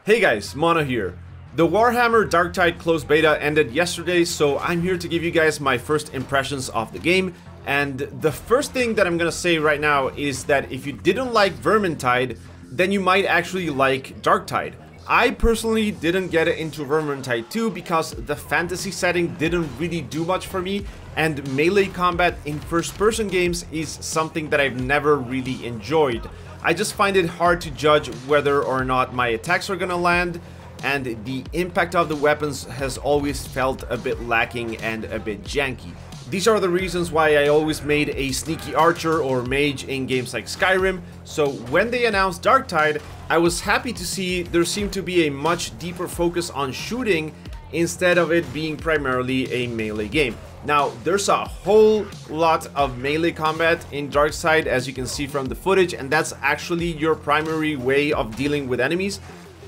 Hey guys, Mono here. The Warhammer DARKTIDE closed beta ended yesterday, so I'm here to give you guys my first impressions of the game. And the first thing that I'm gonna say right now is that if you didn't like Vermintide, then you might actually like DARKTIDE. I personally didn't get into Vermintide 2 because the fantasy setting didn't really do much for me, and melee combat in first-person games is something that I've never really enjoyed. I just find it hard to judge whether or not my attacks are gonna land, and the impact of the weapons has always felt a bit lacking and a bit janky. These are the reasons why I always made a sneaky archer or mage in games like Skyrim, so when they announced DARKTIDE, I was happy to see there seemed to be a much deeper focus on shooting instead of it being primarily a melee game. Now, there's a whole lot of melee combat in DARKTIDE, as you can see from the footage, and that's actually your primary way of dealing with enemies.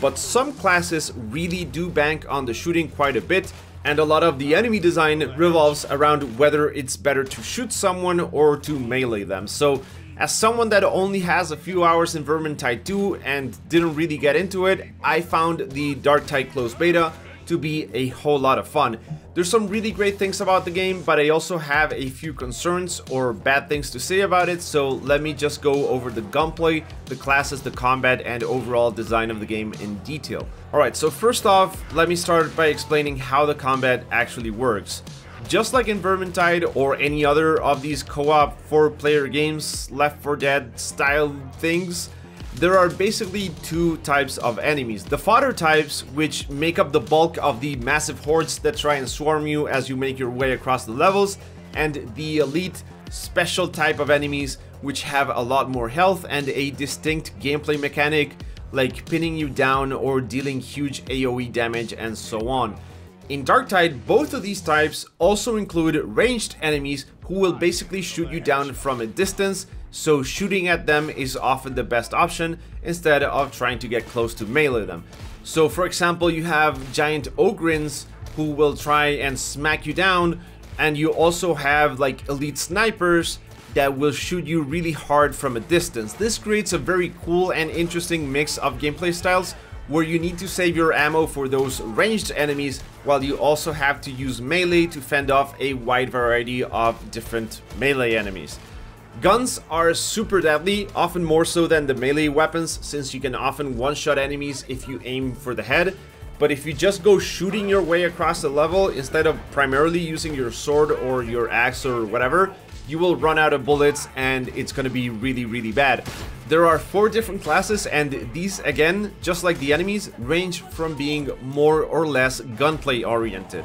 But some classes really do bank on the shooting quite a bit, and a lot of the enemy design revolves around whether it's better to shoot someone or to melee them. So, as someone that only has a few hours in Vermintide 2 and didn't really get into it, I found the DARKTIDE closed beta to be a whole lot of fun. There's some really great things about the game, but I also have a few concerns or bad things to say about it, so let me just go over the gunplay, the classes, the combat, and overall design of the game in detail. Alright, so first off, let me start by explaining how the combat actually works. Just like in Vermintide or any other of these co-op 4-player games, Left 4 Dead style things, there are basically two types of enemies. The fodder types, which make up the bulk of the massive hordes that try and swarm you as you make your way across the levels, and the elite special type of enemies, which have a lot more health and a distinct gameplay mechanic, like pinning you down or dealing huge AoE damage and so on. In DARKTIDE, both of these types also include ranged enemies who will basically shoot you down from a distance, so shooting at them is often the best option instead of trying to get close to melee them. So for example, you have giant Ogrens who will try and smack you down, and you also have like elite snipers that will shoot you really hard from a distance. This creates a very cool and interesting mix of gameplay styles where you need to save your ammo for those ranged enemies while you also have to use melee to fend off a wide variety of different melee enemies. Guns are super deadly, often more so than the melee weapons, since you can often one-shot enemies if you aim for the head. But if you just go shooting your way across the level instead of primarily using your sword or your axe or whatever, you will run out of bullets and it's gonna be really bad. There are 4 different classes, and these, again, just like the enemies, range from being more or less gunplay oriented.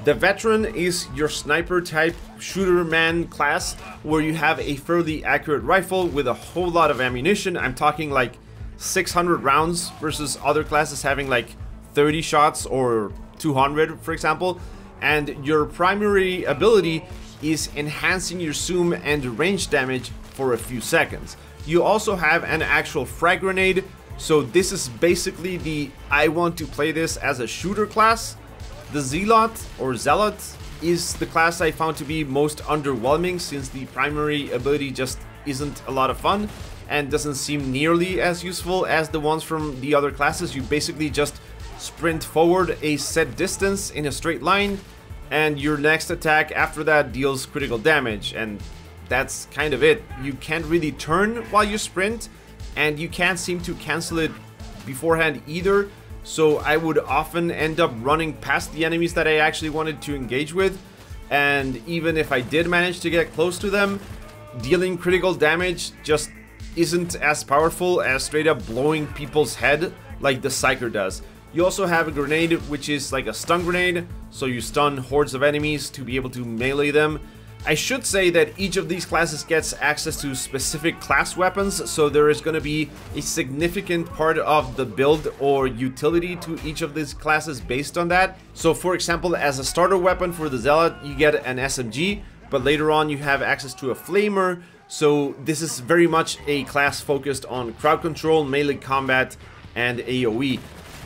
The veteran is your sniper type shooter man class, where you have a fairly accurate rifle with a whole lot of ammunition. I'm talking like 600 rounds versus other classes having like 30 shots or 200, for example. And your primary ability is enhancing your zoom and range damage for a few seconds. You also have an actual frag grenade, so this is basically the I want to play this as a shooter class. The Zealot or Zealot is the class I found to be most underwhelming, since the primary ability just isn't a lot of fun and doesn't seem nearly as useful as the ones from the other classes. You basically just sprint forward a set distance in a straight line, and your next attack after that deals critical damage, and that's kind of it. You can't really turn while you sprint, and you can't seem to cancel it beforehand either. So I would often end up running past the enemies that I actually wanted to engage with, and even if I did manage to get close to them, dealing critical damage just isn't as powerful as straight up blowing people's head like the Psyker does. You also have a grenade, which is like a stun grenade, so you stun hordes of enemies to be able to melee them. I should say that each of these classes gets access to specific class weapons, so there is going to be a significant part of the build or utility to each of these classes based on that. So for example, as a starter weapon for the Zealot, you get an SMG, but later on you have access to a Flamer, so this is very much a class focused on crowd control, melee combat, and AoE.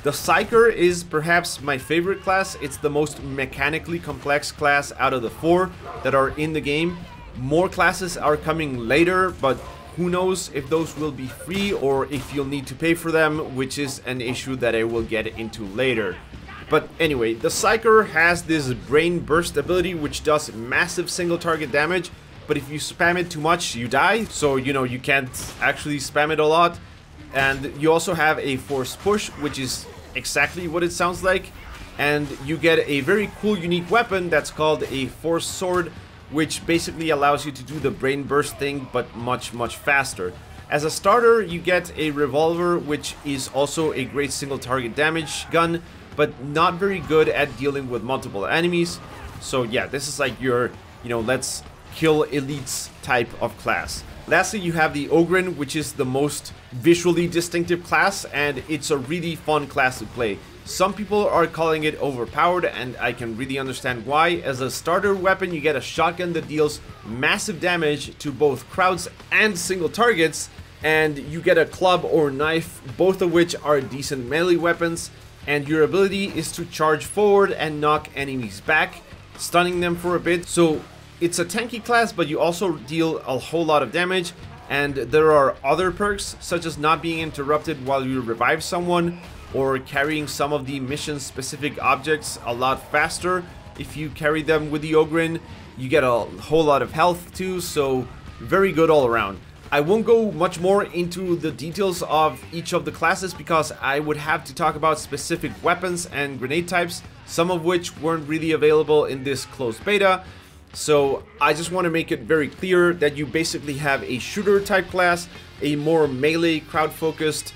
The Psyker is perhaps my favorite class. It's the most mechanically complex class out of the 4 that are in the game. More classes are coming later, but who knows if those will be free or if you'll need to pay for them, which is an issue that I will get into later. But anyway, the Psyker has this Brain Burst ability which does massive single target damage, but if you spam it too much, you die, so you know, you can't actually spam it a lot. And you also have a Force Push, which is exactly what it sounds like, and you get a very cool unique weapon that's called a Force Sword, which basically allows you to do the Brain Burst thing, but much faster. As a starter, you get a revolver, which is also a great single target damage gun, but not very good at dealing with multiple enemies. So yeah, this is like your, you know, let's kill elites type of class. Lastly, you have the Ogren, which is the most visually distinctive class, and it's a really fun class to play. Some people are calling it overpowered, and I can really understand why. As a starter weapon, you get a shotgun that deals massive damage to both crowds and single targets, and you get a club or knife, both of which are decent melee weapons, and your ability is to charge forward and knock enemies back, stunning them for a bit. So it's a tanky class, but you also deal a whole lot of damage, and there are other perks, such as not being interrupted while you revive someone, or carrying some of the mission-specific objects a lot faster. If you carry them with the Ogren, you get a whole lot of health too, so very good all around. I won't go much more into the details of each of the classes because I would have to talk about specific weapons and grenade types, some of which weren't really available in this closed beta. So I just want to make it very clear that you basically have a shooter type class, a more melee crowd-focused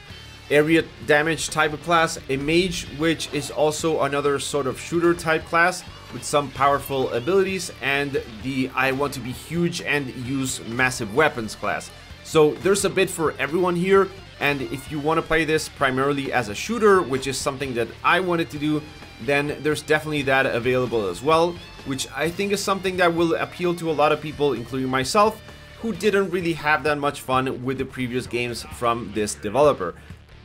area damage type of class, a mage, which is also another sort of shooter type class with some powerful abilities, and the I want to be huge and use massive weapons class. So there's a bit for everyone here, and if you want to play this primarily as a shooter, which is something that I wanted to do, then there's definitely that available as well, which I think is something that will appeal to a lot of people, including myself, who didn't really have that much fun with the previous games from this developer.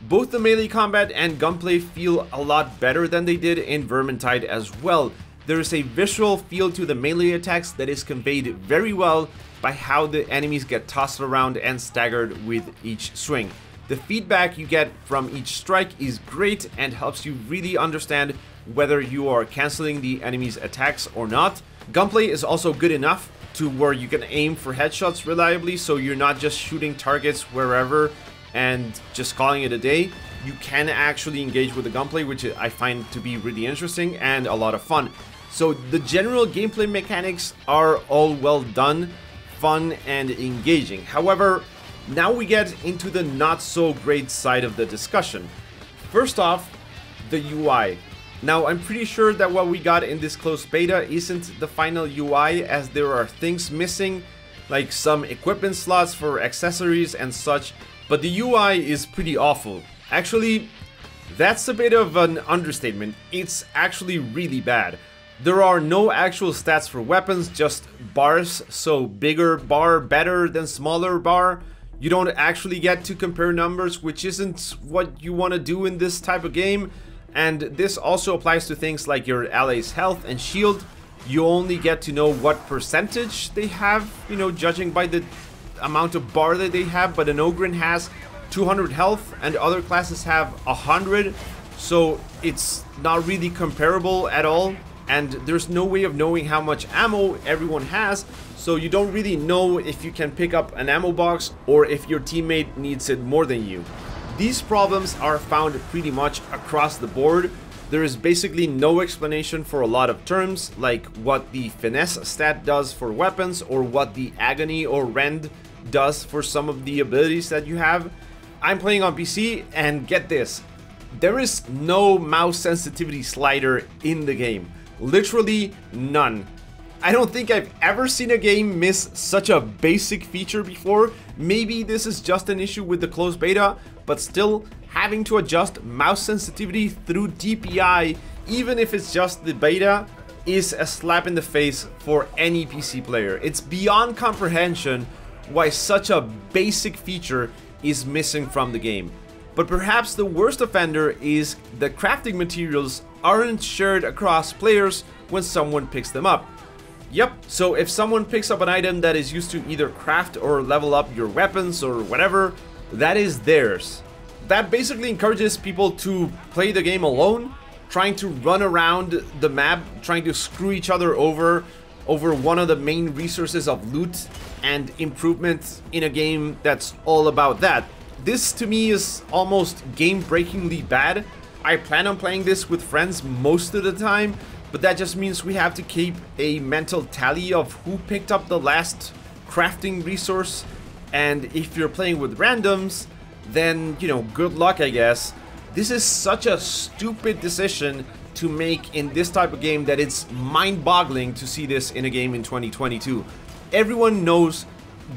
Both the melee combat and gunplay feel a lot better than they did in Vermintide as well. There is a visual feel to the melee attacks that is conveyed very well by how the enemies get tossed around and staggered with each swing. The feedback you get from each strike is great and helps you really understand whether you are canceling the enemy's attacks or not. Gunplay is also good enough to where you can aim for headshots reliably, so you're not just shooting targets wherever and just calling it a day. You can actually engage with the gunplay, which I find to be really interesting and a lot of fun. So the general gameplay mechanics are all well done, fun and engaging. However, now we get into the not so great side of the discussion. First off, the UI. Now I'm pretty sure that what we got in this closed beta isn't the final UI, as there are things missing, like some equipment slots for accessories and such, but the UI is pretty awful. Actually, that's a bit of an understatement. It's actually really bad. There are no actual stats for weapons, just bars, so bigger bar better than smaller bar. You don't actually get to compare numbers, which isn't what you want to do in this type of game. And this also applies to things like your allies' health and shield. You only get to know what percentage they have, you know, judging by the amount of bar that they have, but an Ogren has 200 health and other classes have 100, so it's not really comparable at all, and there's no way of knowing how much ammo everyone has, so you don't really know if you can pick up an ammo box or if your teammate needs it more than you. These problems are found pretty much across the board. There is basically no explanation for a lot of terms, like what the finesse stat does for weapons or what the agony or rend does for some of the abilities that you have. I'm playing on PC, and get this, there is no mouse sensitivity slider in the game. Literally none. I don't think I've ever seen a game miss such a basic feature before. Maybe this is just an issue with the closed beta, but still, having to adjust mouse sensitivity through DPI, even if it's just the beta, is a slap in the face for any PC player. It's beyond comprehension why such a basic feature is missing from the game. But perhaps the worst offender is that crafting materials aren't shared across players when someone picks them up. Yep, so if someone picks up an item that is used to either craft or level up your weapons or whatever, that is theirs. That basically encourages people to play the game alone, trying to run around the map, trying to screw each other over one of the main resources of loot and improvement in a game that's all about that. This to me is almost game-breakingly bad. I plan on playing this with friends most of the time, but that just means we have to keep a mental tally of who picked up the last crafting resource, and if you're playing with randoms, then, you know, good luck, I guess. This is such a stupid decision to make in this type of game that it's mind-boggling to see this in a game in 2022. Everyone knows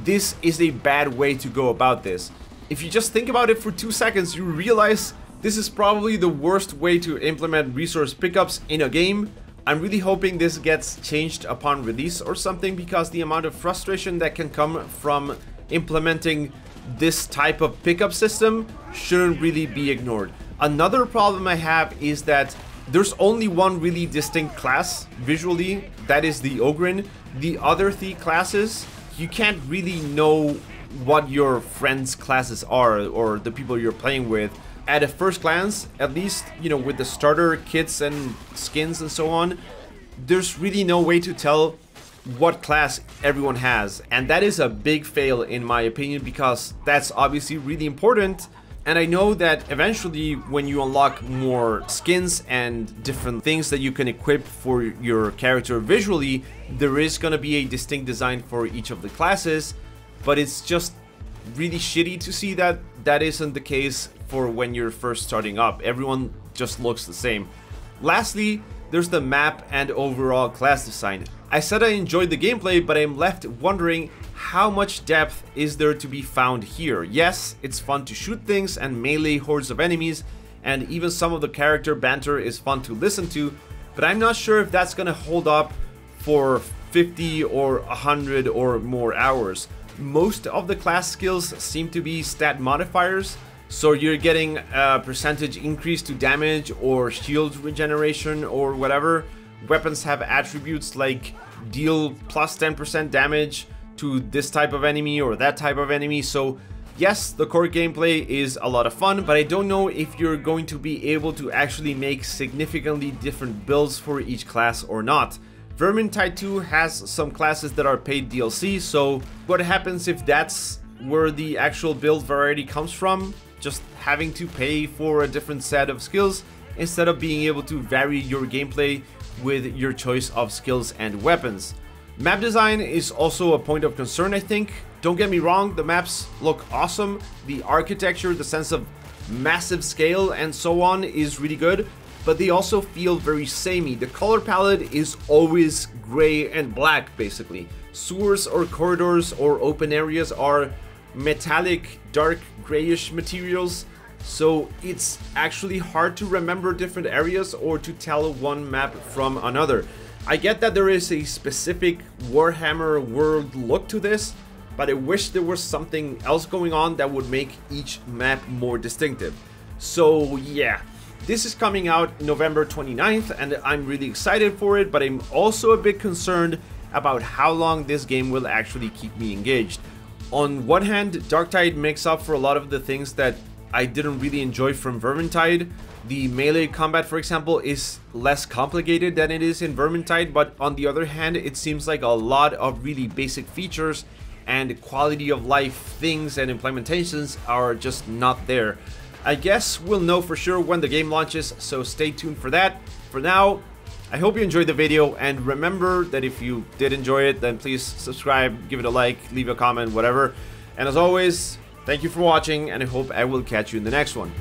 this is a bad way to go about this. If you just think about it for 2 seconds, you realize this is probably the worst way to implement resource pickups in a game. I'm really hoping this gets changed upon release or something, because the amount of frustration that can come from implementing this type of pickup system shouldn't really be ignored. Another problem I have is that there's only one really distinct class visually, that is the Ogren. The other 3 classes, you can't really know what your friends' classes are or the people you're playing with. At a first glance, at least, you know, with the starter kits and skins and so on, there's really no way to tell what class everyone has. And that is a big fail in my opinion, because that's obviously really important. And I know that eventually when you unlock more skins and different things that you can equip for your character visually, there is going to be a distinct design for each of the classes. But it's just really shitty to see that that isn't the case for when you're first starting up. Everyone just looks the same. Lastly, there's the map and overall class design. I said I enjoyed the gameplay, but I'm left wondering how much depth is there to be found here. Yes, it's fun to shoot things and melee hordes of enemies, and even some of the character banter is fun to listen to, but I'm not sure if that's gonna hold up for 50 or 100 or more hours. Most of the class skills seem to be stat modifiers, so you're getting a percentage increase to damage or shield regeneration or whatever. Weapons have attributes like deal plus 10% damage to this type of enemy or that type of enemy. So yes, the core gameplay is a lot of fun, but I don't know if you're going to be able to actually make significantly different builds for each class or not. Vermintide 2 has some classes that are paid DLC, so what happens if that's where the actual build variety comes from? Just having to pay for a different set of skills instead of being able to vary your gameplay with your choice of skills and weapons. Map design is also a point of concern, I think. Don't get me wrong, the maps look awesome. The architecture, the sense of massive scale and so on is really good, but they also feel very samey. The color palette is always gray and black, basically. Sewers or corridors or open areas are metallic, dark grayish materials, so it's actually hard to remember different areas or to tell one map from another. I get that there is a specific Warhammer world look to this, but I wish there was something else going on that would make each map more distinctive. So yeah, this is coming out November 29th and I'm really excited for it, but I'm also a bit concerned about how long this game will actually keep me engaged. On one hand, DARKTIDE makes up for a lot of the things that I didn't really enjoy from Vermintide. The melee combat, for example, is less complicated than it is in Vermintide, but on the other hand, it seems like a lot of really basic features and quality of life things and implementations are just not there. I guess we'll know for sure when the game launches, so stay tuned for that. For now, I hope you enjoyed the video, and remember that if you did enjoy it, then please subscribe, give it a like, leave a comment, whatever. And as always, thank you for watching, and I hope I will catch you in the next one.